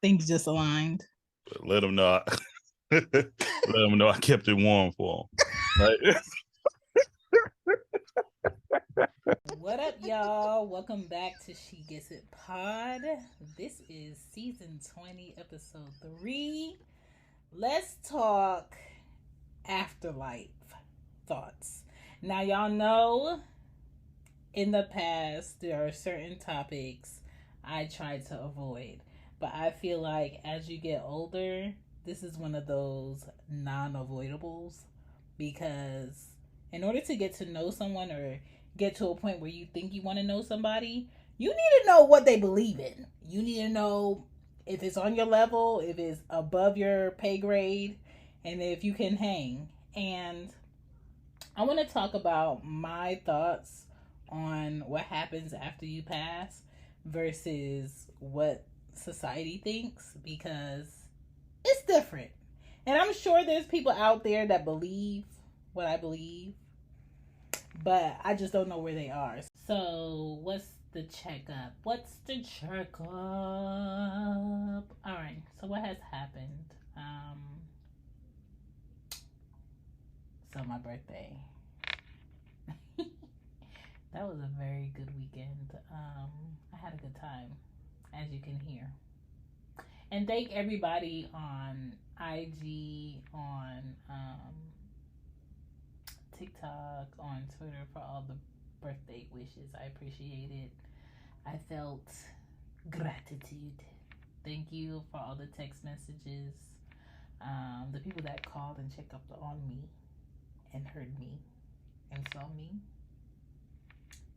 Things just aligned. But let them know. Let them know I kept it warm for them. What up, y'all? Welcome back to She Gets It Pod. This is season 20, episode 3. Let's talk afterlife thoughts. Now, y'all know in the past there are certain topics I try to avoid, but I feel like as you get older, this is one of those non-avoidables, because in order to get to know someone or get to a point where you think you want to know somebody, you need to know what they believe in. You need to know if it's on your level, if it's above your pay grade, and if you can hang. And I want to talk about my thoughts on what happens after you pass versus what society thinks, because it's different. And I'm sure there's people out there that believe what I believe, but I just don't know where they are. So, what's the checkup? What's the checkup? All right. So, what has happened? So my birthday. That was a very good weekend. I had a good time, as you can hear. And thank everybody on IG, on TikTok, on Twitter for all the birthday wishes. I appreciate it. I felt gratitude. Thank you for all the text messages. The people that called and checked up on me and heard me and saw me.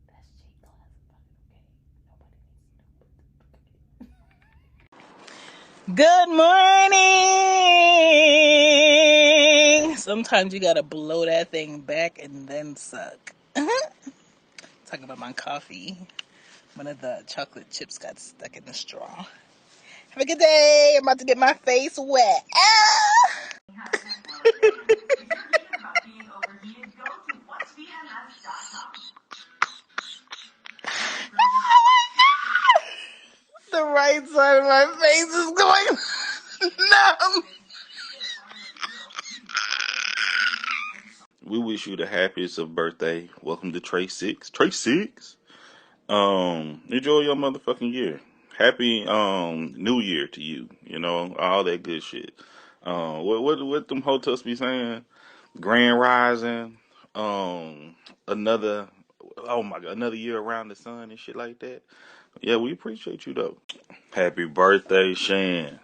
That's J classified, okay? Nobody needs to know. Good morning. Sometimes you gotta blow that thing back and then suck. Talking about my coffee. One of the chocolate chips got stuck in the straw. Have a good day. I'm about to get my face wet. The right side of my face is going numb. We wish you the happiest of birthday. Welcome to Trey 6. Trey 6. Enjoy your motherfucking year. Happy New Year to you. You know, all that good shit. What them hotels be saying? Grand Rising. Another oh my god, another year around the sun and shit like that. Yeah, we appreciate you though. Happy birthday, Shan.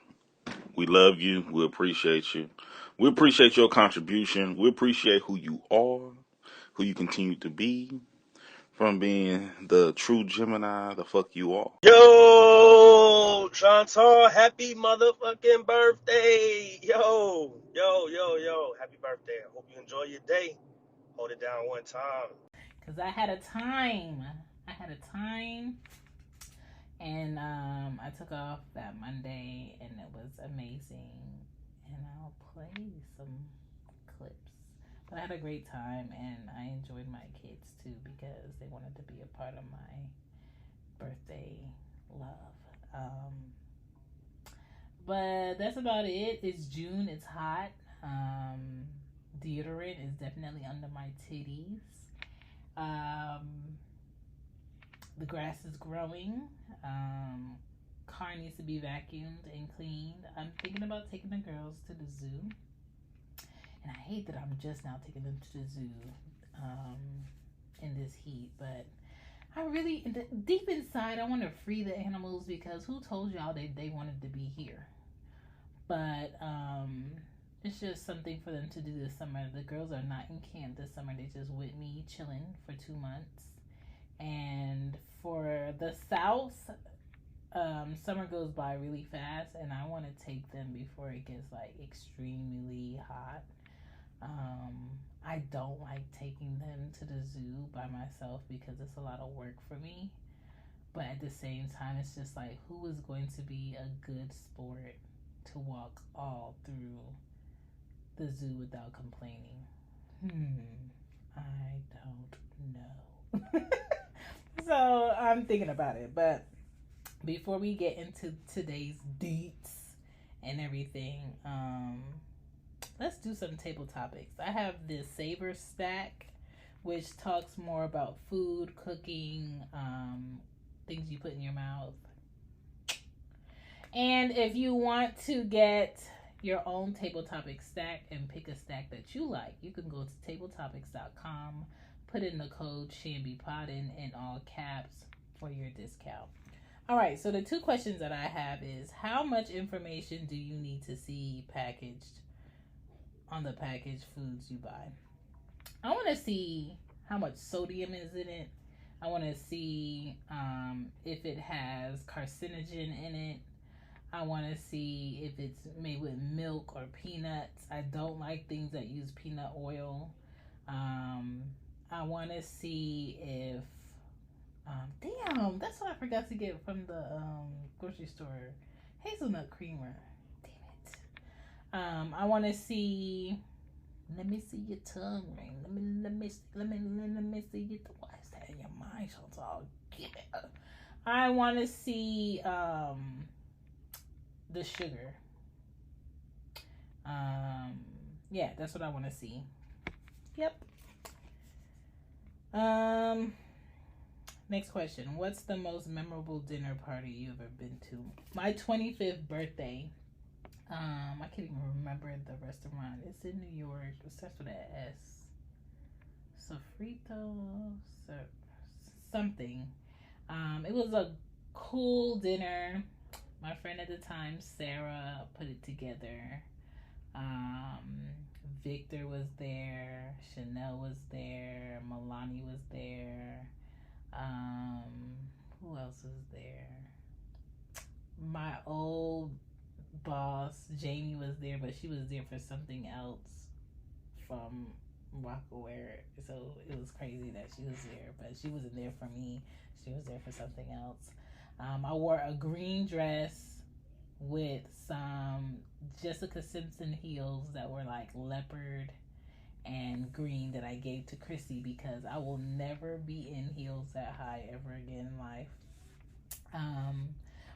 We love you. We appreciate you. We appreciate your contribution. We appreciate who you are, who you continue to be, from being the true Gemini the fuck you are. Yo, Chantal, happy motherfucking birthday. Yo, happy birthday. I hope you enjoy your day. Hold it down one time. Because I had a time. And I took off that Monday, and it was amazing. And I'll play some clips. But I had a great time, and I enjoyed my kids too, because they wanted to be a part of my birthday love. But that's about it. It's June. It's hot. Deodorant is definitely under my titties. The grass is growing. Car needs to be vacuumed and cleaned. I'm thinking about taking the girls to the zoo. And I hate that I'm just now taking them to the zoo in this heat. But I really, deep inside, I want to free the animals, because who told y'all they wanted to be here? But it's just something for them to do this summer. The girls are not in camp this summer. They just with me chilling for 2 months. And for the South, summer goes by really fast, and I want to take them before it gets like extremely hot. I don't like taking them to the zoo by myself, because it's a lot of work for me. But at the same time, it's just like, who is going to be a good sport to walk all through the zoo without complaining? I don't know. So I'm thinking about it. But before we get into today's dates and everything, let's do some table topics. I have this Savor Stack, which talks more about food, cooking, things you put in your mouth. And if you want to get your own table topic stack and pick a stack that you like, you can go to tabletopics.com, put in the code ShanbyPodden in all caps for your discount. All right, so the two questions that I have is, how much information do you need to see packaged on the packaged foods you buy? I want to see how much sodium is in it. I want to see if it has carcinogen in it. I want to see if it's made with milk or peanuts. I don't like things that use peanut oil. I want to see if... damn, that's what I forgot to get from the grocery store. Hazelnut creamer. Damn it. I want to see... Let me see your tongue ring. Let me see your... Why is that in your mind, Chantal? Yeah. I want to see the sugar. Yeah, that's what I want to see. Yep. Next question. What's the most memorable dinner party you've ever been to? My 25th birthday. I can't even remember the restaurant. It's in New York. It starts with an S. Sofrito, something. It was a cool dinner. My friend at the time, Sarah, put it together. Victor was there. Chanel was there. Milani was there. Who else was there? My old boss, Jamie, was there, but she was there for something else from Rockaware. So it was crazy that she was there, but she wasn't there for me. She was there for something else. I wore a green dress with some Jessica Simpson heels that were like leopard and green that I gave to Chrissy because I will never be in heels that high ever again in life.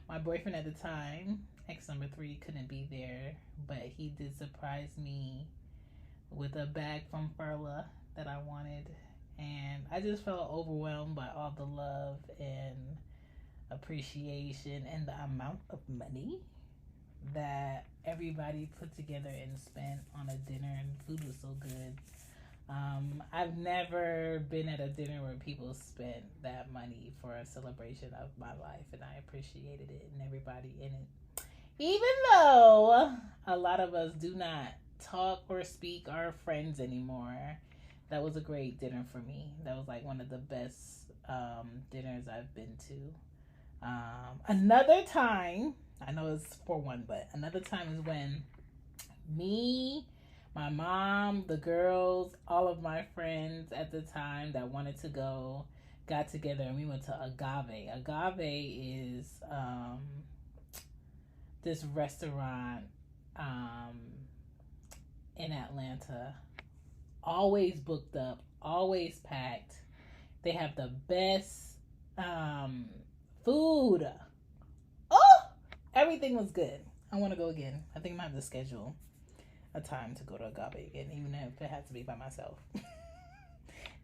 My boyfriend at the time, ex number 3, couldn't be there, but he did surprise me with a bag from Furla that I wanted, and I just felt overwhelmed by all the love and appreciation and the amount of money that everybody put together and spent on a dinner, and food was so good. I've never been at a dinner where people spent that money for a celebration of my life, and I appreciated it and everybody in it. Even though a lot of us do not talk or speak our friends anymore, that was a great dinner for me. That was like one of the best dinners I've been to. Another time, I know it's for one, but another time is when me, my mom, the girls, all of my friends at the time that wanted to go got together and we went to Agave. Agave is this restaurant in Atlanta. Always booked up, always packed. They have the best food. Oh, everything was good. I want to go again. I think I might have to schedule a time to go to Agave again, even if it has to be by myself.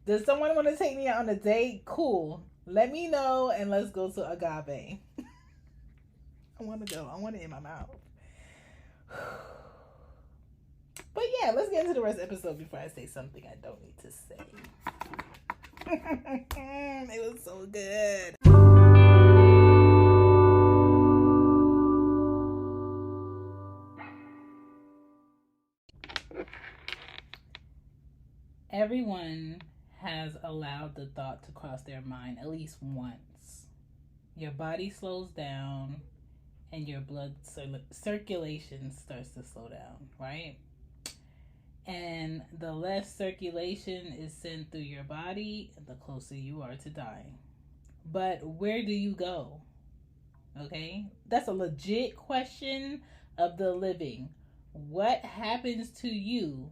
Does someone want to take me out on a date? Cool. Let me know and let's go to Agave. I want to go. I want it in my mouth. But yeah, let's get into the rest of the episode before I say something I don't need to say. It was so good. Everyone has allowed the thought to cross their mind at least once. Your body slows down and your blood circulation starts to slow down, right? And the less circulation is sent through your body, the closer you are to dying. But where do you go? Okay? That's a legit question of the living. What happens to you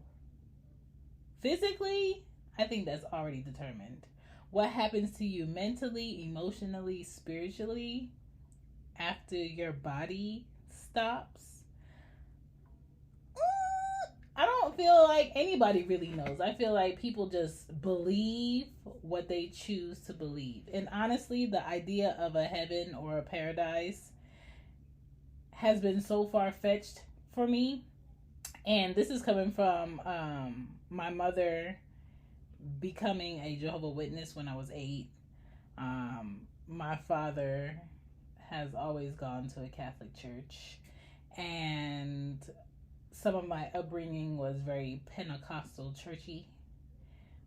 physically? I think that's already determined. What happens to you mentally, emotionally, spiritually? after your body stops, I don't feel like anybody really knows. I feel like people just believe what they choose to believe. And honestly, the idea of a heaven or a paradise has been so far-fetched for me. And this is coming from my mother becoming a Jehovah's Witness when I was 8. My father has always gone to a Catholic church. And some of my upbringing was very Pentecostal churchy.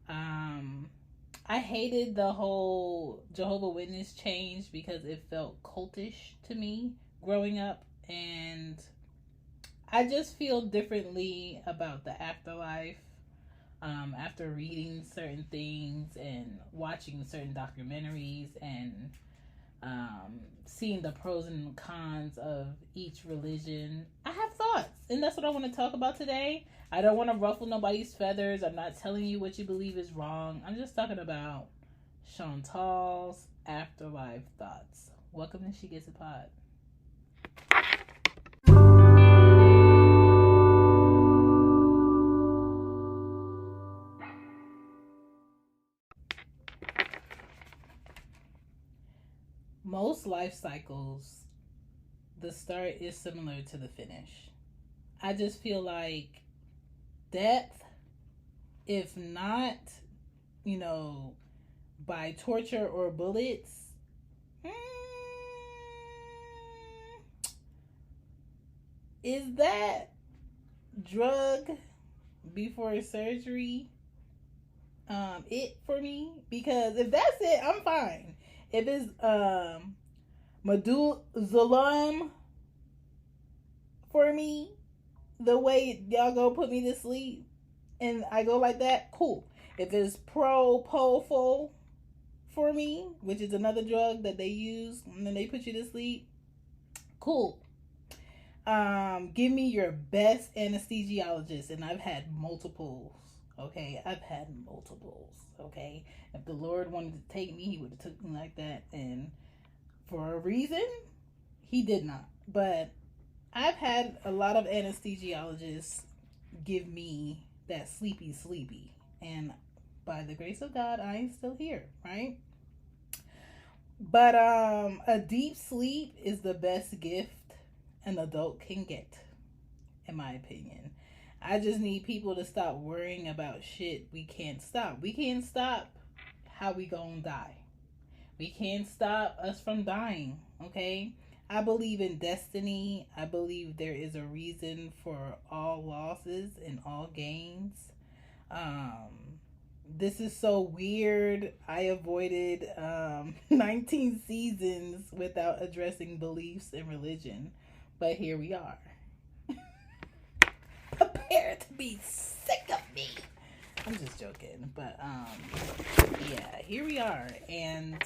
I hated the whole Jehovah's Witness change because it felt cultish to me growing up, and I just feel differently about the afterlife after reading certain things and watching certain documentaries and seeing the pros and cons of each religion. I have thoughts, and that's what I want to talk about today. I don't want to ruffle nobody's feathers. I'm not telling you what you believe is wrong. I'm just talking about Chantal's afterlife thoughts. Welcome to She Gets It Pod. Most life cycles, the start is similar to the finish. I just feel like death, if not, by torture or bullets, is that drug before surgery it for me? Because if that's it, I'm fine. If it's Medullaum for me, the way y'all go put me to sleep and I go like that, cool. If it's propofol for me, which is another drug that they use and then they put you to sleep, cool. Give me your best anesthesiologist, and I've had multiples. Okay, I've had multiples. Okay, if the Lord wanted to take me, He would have took me like that, and for a reason, He did not. But I've had a lot of anesthesiologists give me that sleepy, and by the grace of God, I am still here, right? But a deep sleep is the best gift an adult can get, in my opinion. I just need people to stop worrying about shit we can't stop. We can't stop how we gonna die. We can't stop us from dying, okay? I believe in destiny. I believe there is a reason for all losses and all gains. This is so weird. I avoided 19 seasons without addressing beliefs in religion. But here we are. Prepare to be sick of me. I'm just joking. But yeah, here we are. And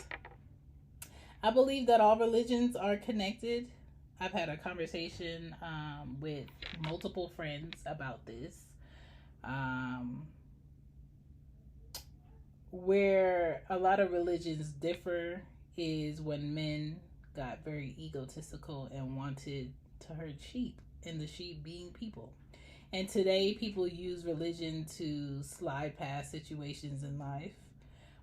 I believe that all religions are connected. I've had a conversation with multiple friends about this. Where a lot of religions differ is when men got very egotistical and wanted to herd sheep, and the sheep being people. And today people use religion to slide past situations in life.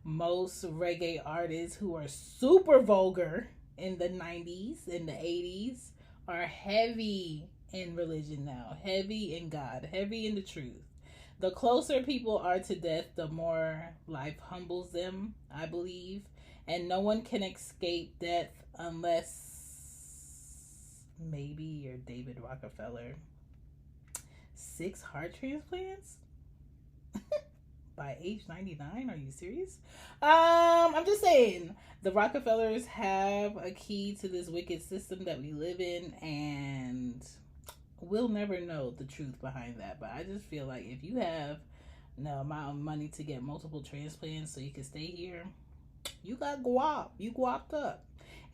Most reggae artists who are super vulgar in the 90s and the 80s are heavy in religion now, heavy in God, heavy in the truth. The closer people are to death, the more life humbles them, I believe. And no one can escape death unless maybe you're David Rockefeller. 6 heart transplants? By age 99? Are you serious? I'm just saying, the Rockefellers have a key to this wicked system that we live in, and we'll never know the truth behind that. But I just feel like if you have the amount of money to get multiple transplants so you can stay here, you got guap. You guapped up.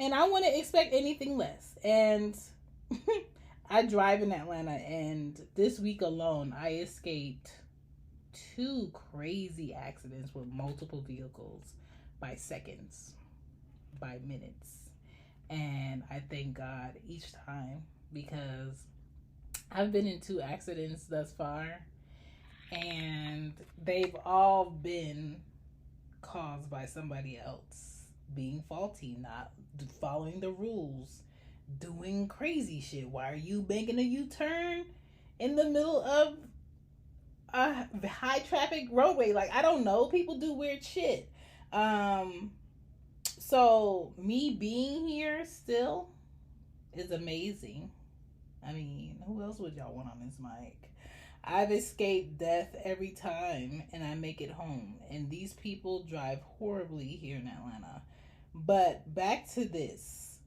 And I wouldn't expect anything less. And I drive in Atlanta, and this week alone, I escaped 2 crazy accidents with multiple vehicles by seconds, by minutes. And I thank God each time because I've been in 2 accidents thus far, and they've all been caused by somebody else being faulty, not following the rules, doing crazy shit. Why are you making a U-turn in the middle of a high traffic roadway? Like, I don't know. People do weird shit. So me being here still is amazing. I mean, who else would y'all want on this mic? I've escaped death every time and I make it home. And these people drive horribly here in Atlanta. But back to this.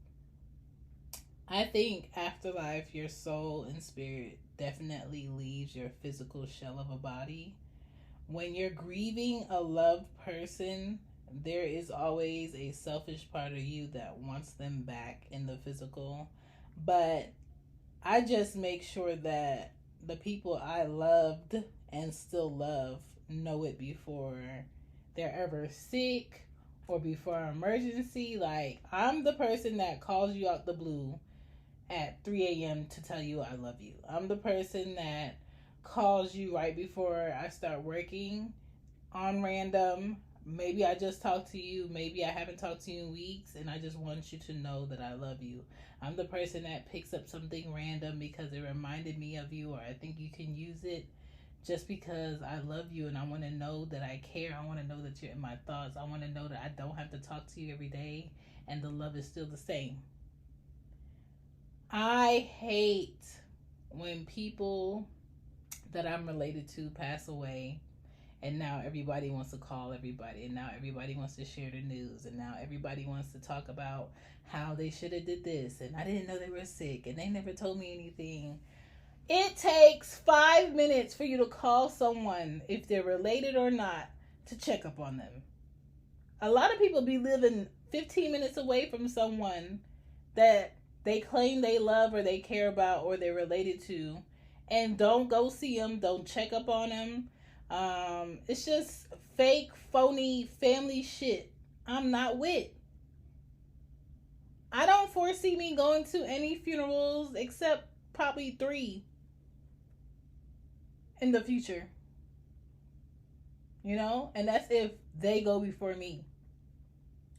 I think afterlife, your soul and spirit definitely leaves your physical shell of a body. When you're grieving a loved person, there is always a selfish part of you that wants them back in the physical. But I just make sure that the people I loved and still love know it before they're ever sick or before an emergency. Like, I'm the person that calls you out the blue at 3 a.m. to tell you I love you. I'm the person that calls you right before I start working on random. Maybe I just talked to you. Maybe I haven't talked to you in weeks, and I just want you to know that I love you. I'm the person that picks up something random because it reminded me of you, or I think you can use it just because I love you and I want to know that I care. I want to know that you're in my thoughts. I want to know that I don't have to talk to you every day and the love is still the same. I hate when people that I'm related to pass away, and now everybody wants to call everybody, and now everybody wants to share the news, and now everybody wants to talk about how they should have did this, and I didn't know they were sick, and they never told me anything. It takes 5 minutes for you to call someone, if they're related or not, to check up on them. A lot of people be living 15 minutes away from someone that they claim they love or they care about or they're related to, and don't go see them, don't check up on them. It's just fake, phony family shit I'm not with. I don't foresee me going to any funerals except probably 3 in the future. You know? And that's if they go before me.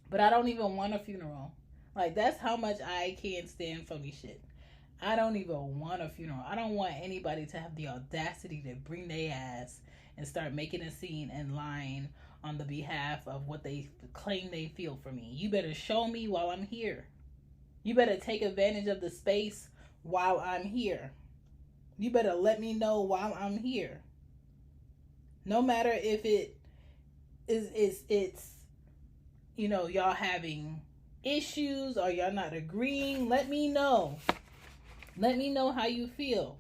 But I don't even want a funeral. Like, that's how much I can't stand phony shit. I don't even want a funeral. I don't want anybody to have the audacity to bring their ass and start making a scene and lying on the behalf of what they claim they feel for me. You better show me while I'm here. You better take advantage of the space while I'm here. You better let me know while I'm here. No matter if it's you know, y'all having issues or y'all not agreeing, let me know. Let me know how you feel.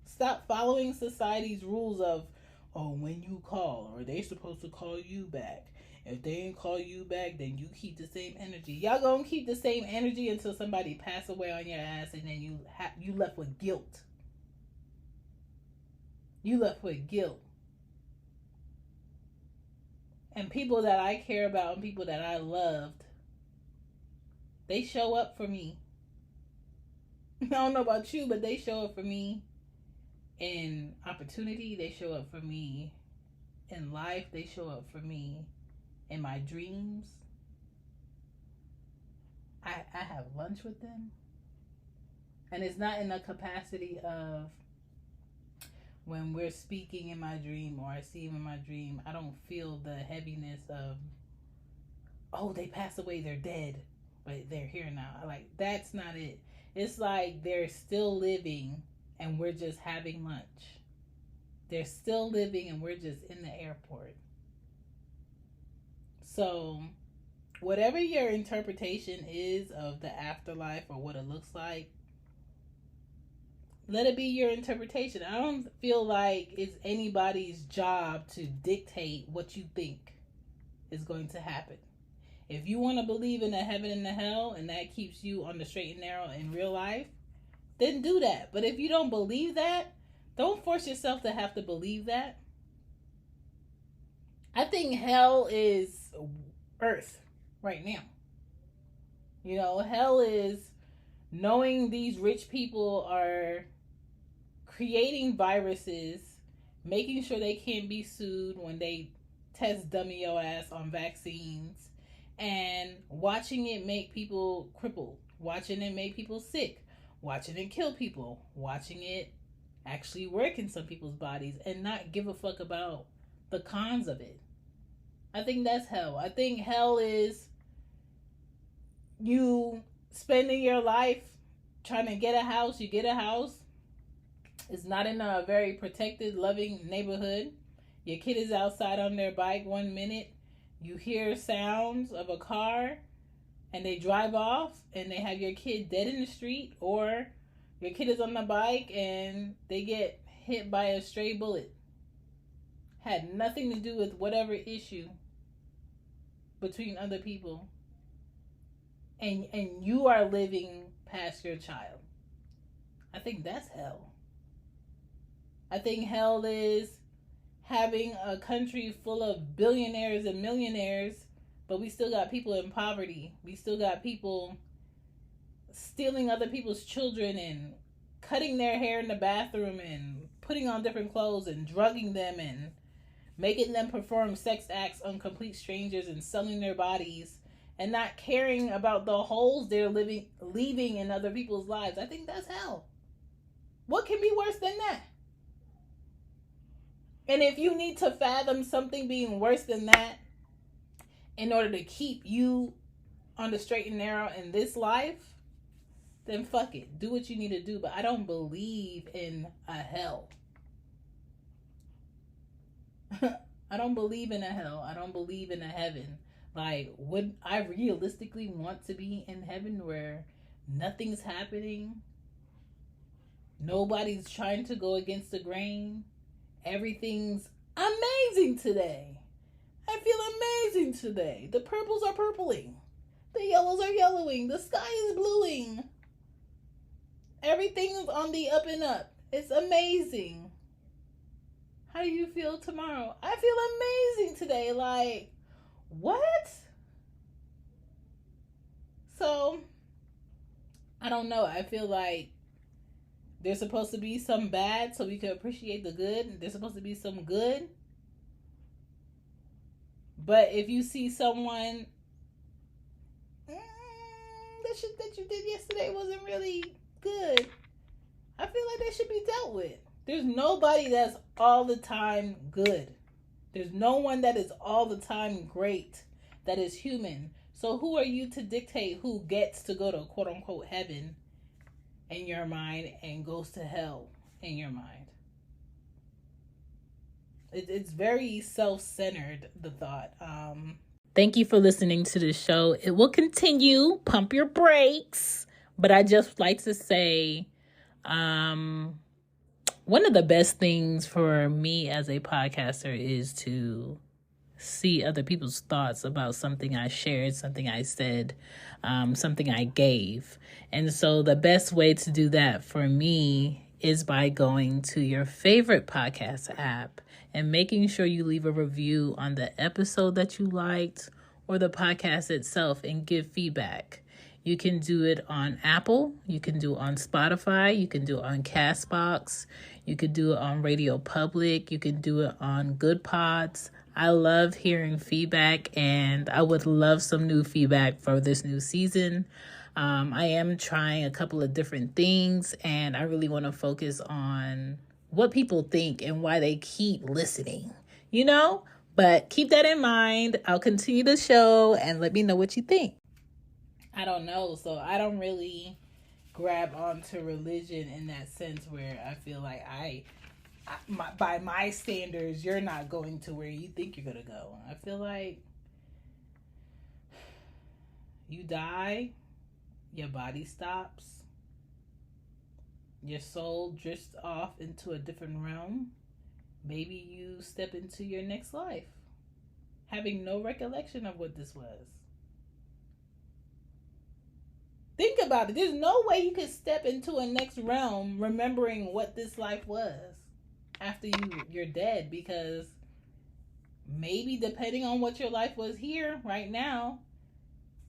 Stop following society's rules of, oh, when you call, or they supposed to call you back. If they ain't call you back, then you keep the same energy. Y'all gonna keep the same energy until somebody pass away on your ass, and then you left with guilt. You left with guilt. And people that I care about and people that I loved, they show up for me. I don't know about you, but they show up for me in opportunity. They show up for me in life. They show up for me in my dreams. I have lunch with them. And it's not in the capacity of when we're speaking in my dream or I see them in my dream, I don't feel the heaviness of, oh, they passed away, they're dead, but they're here now. Like, that's not it. It's like they're still living and we're just having lunch. They're still living and we're just in the airport. So, whatever your interpretation is of the afterlife or what it looks like, let it be your interpretation. I don't feel like it's anybody's job to dictate what you think is going to happen. If you want to believe in a heaven and a hell and that keeps you on the straight and narrow in real life, then do that. But if you don't believe that, don't force yourself to have to believe that. I think hell is earth right now. You know, hell is knowing these rich people are creating viruses, making sure they can't be sued when they test dummy your ass on vaccines, and watching it make people crippled, watching it make people sick, watching it kill people, watching it actually work in some people's bodies, and not give a fuck about the cons of it. I think that's hell. I think hell is you spending your life trying to get a house. You get a house. It's not in a very protected, loving neighborhood. Your kid is outside on their bike 1 minute. You hear sounds of a car and they drive off and they have your kid dead in the street, or your kid is on the bike and they get hit by a stray bullet. Had nothing to do with whatever issue between other people. And you are living past your child. I think that's hell. I think hell is having a country full of billionaires and millionaires, but we still got people in poverty. We still got people stealing other people's children and cutting their hair in the bathroom and putting on different clothes and drugging them and making them perform sex acts on complete strangers and selling their bodies and not caring about the holes they're leaving in other people's lives. I think that's hell. What can be worse than that? And if you need to fathom something being worse than that in order to keep you on the straight and narrow in this life, then fuck it. Do what you need to do. But I don't believe in a hell. I don't believe in a hell. I don't believe in a heaven. Like, would I realistically want to be in heaven where nothing's happening? Nobody's trying to go against the grain. Everything's amazing today. I feel amazing today. The purples are purpling. The yellows are yellowing. The sky is bluing. Everything's on the up and up. It's amazing. How do you feel tomorrow? I feel amazing today. Like, what? So, I don't know. I feel like there's supposed to be some bad so we can appreciate the good. There's supposed to be some good. But if you see someone, that shit that you did yesterday wasn't really good, I feel like that should be dealt with. There's nobody that's all the time good. There's no one that is all the time great that is human. So who are you to dictate who gets to go to quote unquote heaven in your mind and goes to hell in your mind? It's very self-centered, the thought. Thank you for listening to the show. It will continue. Pump your brakes. But I just like to say, one of the best things for me as a podcaster is to see other people's thoughts about something I shared, something I said, something I gave. And so the best way to do that for me is by going to your favorite podcast app and making sure you leave a review on the episode that you liked or the podcast itself and give feedback. You can do it on Apple, you can do it on Spotify, you can do it on Castbox, you can do it on Radio Public, you can do it on Good Pods. I love hearing feedback, and I would love some new feedback for this new season. I am trying a couple of different things, and I really want to focus on what people think and why they keep listening, you know? But keep that in mind. I'll continue the show and let me know what you think. I don't know. So I don't really grab onto religion in that sense where I feel like by my standards, you're not going to where you think you're going to go. I feel like you die, your body stops, your soul drifts off into a different realm. Maybe you step into your next life, having no recollection of what this was. Think about it. There's no way you could step into a next realm remembering what this life was after you're dead, because maybe depending on what your life was here right now,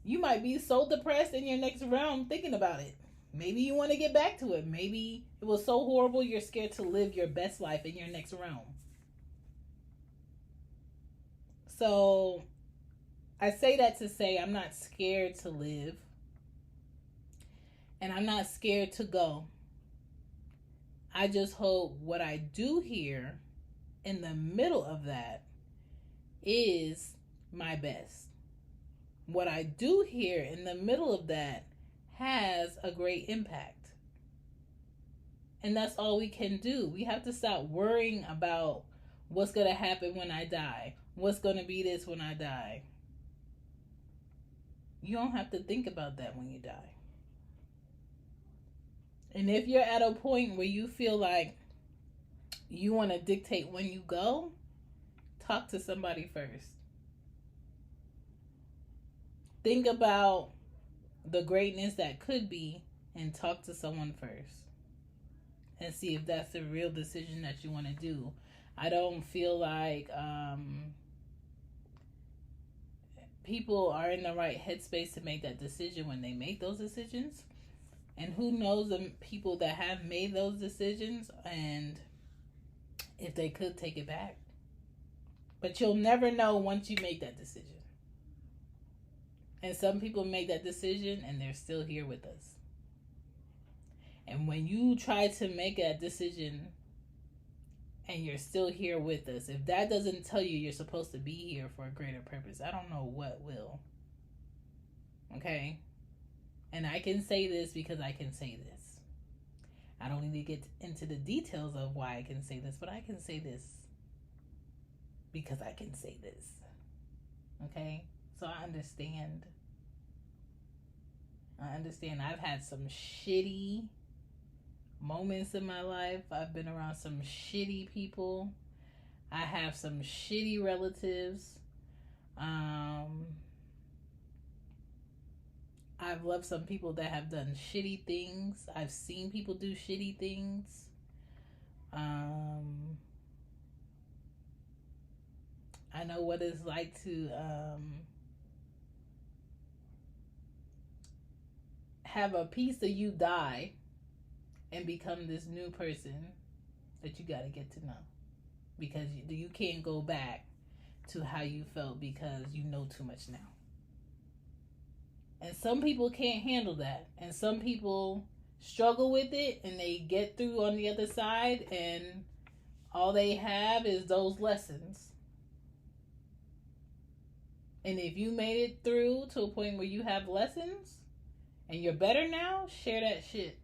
You might be so depressed in your next realm thinking about it. Maybe you want to get back to it. Maybe it was so horrible you're scared to live your best life in your next realm. So I say that to say I'm not scared to live. And I'm not scared to go. I just hope what I do here in the middle of that is my best. What I do here in the middle of that has a great impact. And that's all we can do. We have to stop worrying about what's going to happen when I die. What's going to be this when I die. You don't have to think about that when you die. And if you're at a point where you feel like you want to dictate when you go, talk to somebody first. Think about the greatness that could be and talk to someone first. And see if that's the real decision that you want to do. I don't feel like people are in the right headspace to make that decision when they make those decisions. And who knows the people that have made those decisions and if they could take it back. But you'll never know once you make that decision. And some people make that decision and they're still here with us. And when you try to make that decision and you're still here with us, if that doesn't tell you you're supposed to be here for a greater purpose, I don't know what will. Okay? And I can say this because I can say this. I don't need to get into the details of why I can say this, but I can say this because I can say this. Okay? So I understand. I've had some shitty moments in my life. I've been around some shitty people. I have some shitty relatives. I've loved some people that have done shitty things. I've seen people do shitty things. I know what it's like to have a piece of you die and become this new person that you got to get to know. Because you can't go back to how you felt because you know too much now. And some people can't handle that. And some people struggle with it and they get through on the other side and all they have is those lessons. And if you made it through to a point where you have lessons and you're better now, share that shit.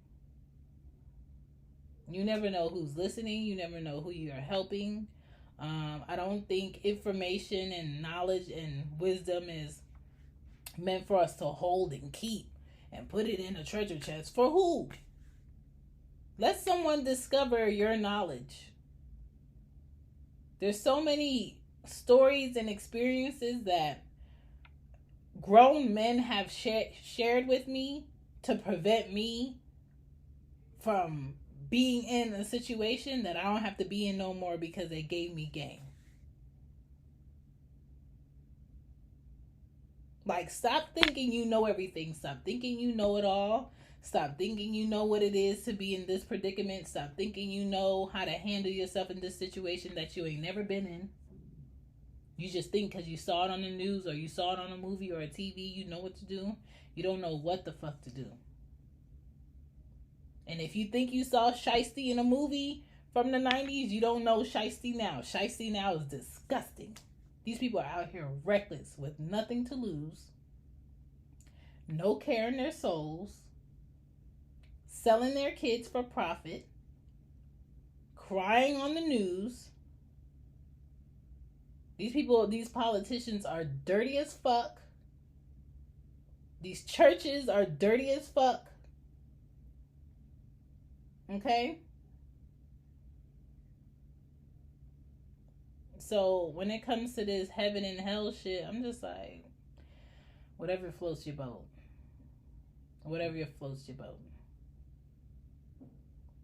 You never know who's listening. You never know who you are helping. I don't think information and knowledge and wisdom is meant for us to hold and keep and put it in a treasure chest. For who? Let someone discover your knowledge. There's so many stories and experiences that grown men have shared with me to prevent me from being in a situation that I don't have to be in no more because they gave me game. Like, stop thinking you know everything. Stop thinking you know it all. Stop thinking you know what it is to be in this predicament. Stop thinking you know how to handle yourself in this situation that you ain't never been in. You just think because you saw it on the news or you saw it on a movie or a TV, you know what to do. You don't know what the fuck to do. And if you think you saw Shiesty in a movie from the 90s, you don't know Shiesty now. Shiesty now is disgusting. These people are out here reckless with nothing to lose, no care in their souls, selling their kids for profit, crying on the news. These people, these politicians are dirty as fuck. These churches are dirty as fuck. Okay? So when it comes to this heaven and hell shit, I'm just like, whatever floats your boat. Whatever floats your boat.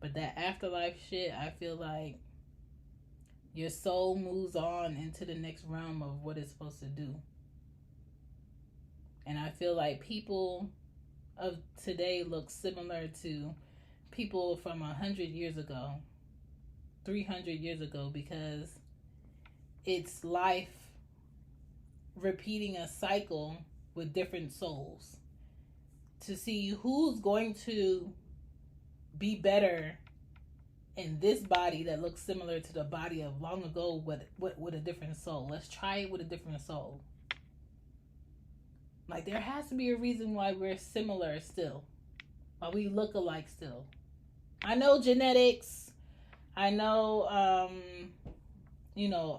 But that afterlife shit, I feel like your soul moves on into the next realm of what it's supposed to do. And I feel like people of today look similar to people from 100 years ago, 300 years ago, because it's life repeating a cycle with different souls to see who's going to be better in this body that looks similar to the body of long ago with a different soul. Let's try it with a different soul. Like, there has to be a reason why we're similar still, why we look alike still. I know genetics, I know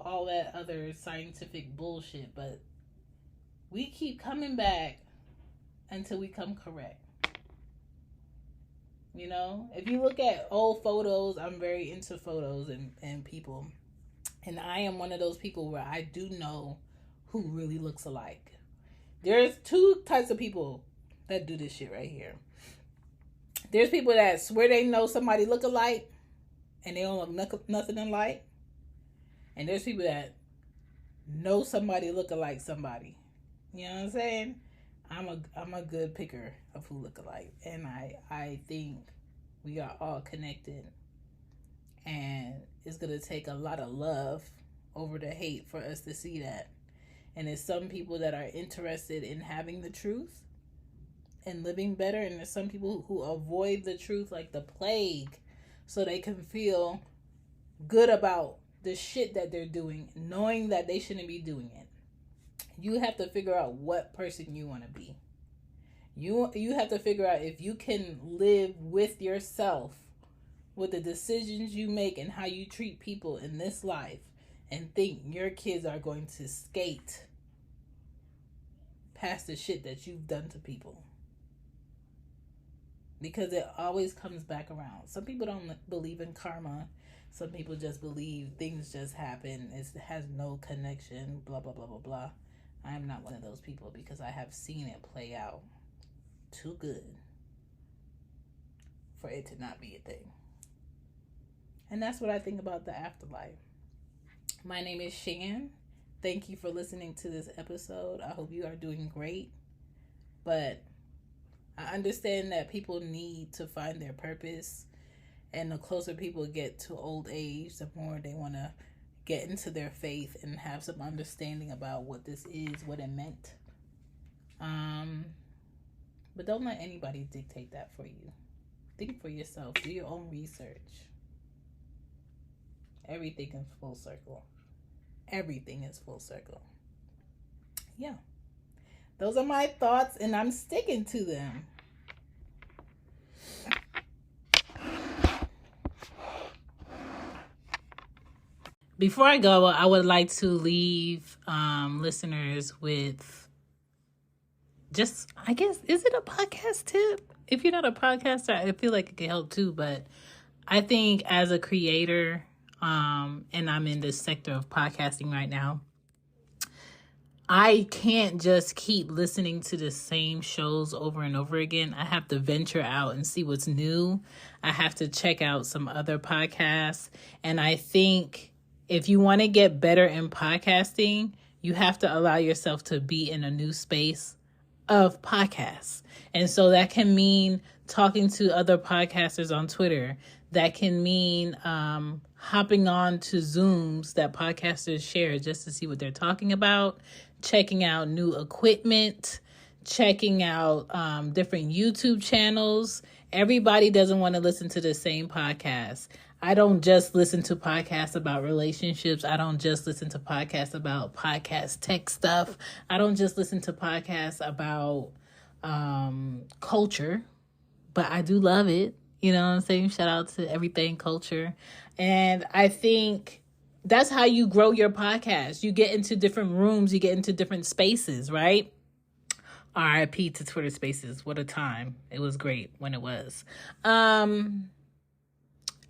all that other scientific bullshit, but we keep coming back until we come correct. You know, if you look at old photos, I'm very into photos and people. And I am one of those people where I do know who really looks alike. There's two types of people that do this shit right here. There's people that swear they know somebody look alike and they don't look nothing alike. And there's people that know somebody look alike somebody. You know what I'm saying? I'm a good picker of who look alike, and I think we are all connected, and it's gonna take a lot of love over the hate for us to see that. And there's some people that are interested in having the truth and living better, and there's some people who avoid the truth like the plague so they can feel good about the shit that they're doing, knowing that they shouldn't be doing it. You have to figure out what person you want to be. You have to figure out if you can live with yourself, with the decisions you make and how you treat people in this life, and think your kids are going to skate past the shit that you've done to people. Because it always comes back around. Some people don't believe in karma. Some people just believe things just happen. It has no connection, blah, blah, blah, blah, blah. I am not one of those people because I have seen it play out too good for it to not be a thing. And that's what I think about the afterlife. My name is Shan. Thank you for listening to this episode. I hope you are doing great. But I understand that people need to find their purpose. And the closer people get to old age, the more they want to get into their faith and have some understanding about what this is, what it meant. But don't let anybody dictate that for you. Think for yourself. Do your own research. Everything is full circle. Everything is full circle. Yeah. Those are my thoughts, and I'm sticking to them. Before I go, I would like to leave listeners with just, I guess, is it a podcast tip? If you're not a podcaster, I feel like it could help too. But I think as a creator, and I'm in this sector of podcasting right now, I can't just keep listening to the same shows over and over again. I have to venture out and see what's new. I have to check out some other podcasts. And I think if you want to get better in podcasting, you have to allow yourself to be in a new space of podcasts. And so that can mean talking to other podcasters on Twitter. That can mean hopping on to Zooms that podcasters share just to see what they're talking about, checking out new equipment, checking out different YouTube channels. Everybody doesn't want to listen to the same podcast. I don't just listen to podcasts about relationships. I don't just listen to podcasts about podcast tech stuff. I don't just listen to podcasts about culture, but I do love it. You know what I'm saying? Shout out to Everything Culture. And I think that's how you grow your podcast. You get into different rooms. You get into different spaces, right? RIP to Twitter Spaces. What a time. It was great when it was.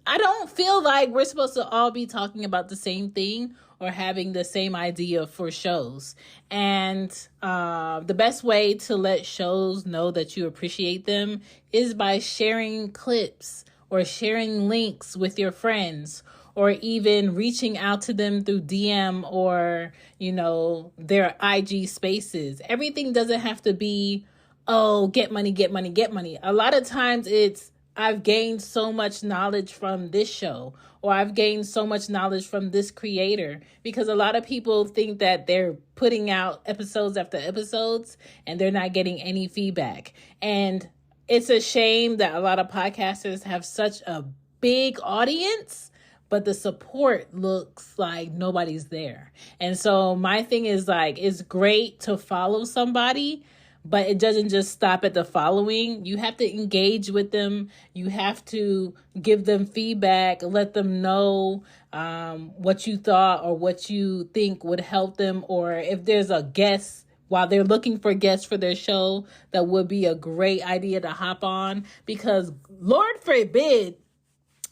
I don't feel like we're supposed to all be talking about the same thing or having the same idea for shows. And the best way to let shows know that you appreciate them is by sharing clips or sharing links with your friends or even reaching out to them through DM or, their IG spaces. Everything doesn't have to be, oh, get money, get money, get money. A lot of times it's, I've gained so much knowledge from this show, or I've gained so much knowledge from this creator, because a lot of people think that they're putting out episodes after episodes and they're not getting any feedback. And it's a shame that a lot of podcasters have such a big audience, but the support looks like nobody's there. And so my thing is like, it's great to follow somebody, but it doesn't just stop at the following. You have to engage with them. You have to give them feedback, let them know what you thought or what you think would help them. Or if there's a guest, while they're looking for guests for their show, that would be a great idea to hop on. Because Lord forbid,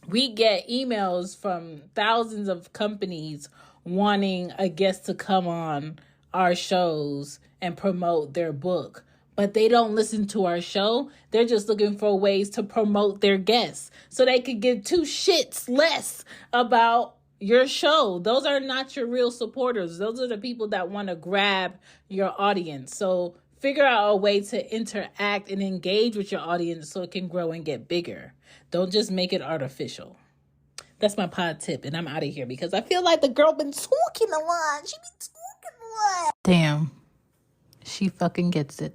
we get emails from thousands of companies wanting a guest to come on our shows and promote their book, but they don't listen to our show. They're just looking for ways to promote their guests so they could give two shits less about your show. Those are not your real supporters. Those are the people that want to grab your audience. So figure out a way to interact and engage with your audience so it can grow and get bigger. Don't just make it artificial. That's my pod tip, and I'm out of here because I feel like the girl been talking a lot. She been talking a lot. Damn. She fucking gets it.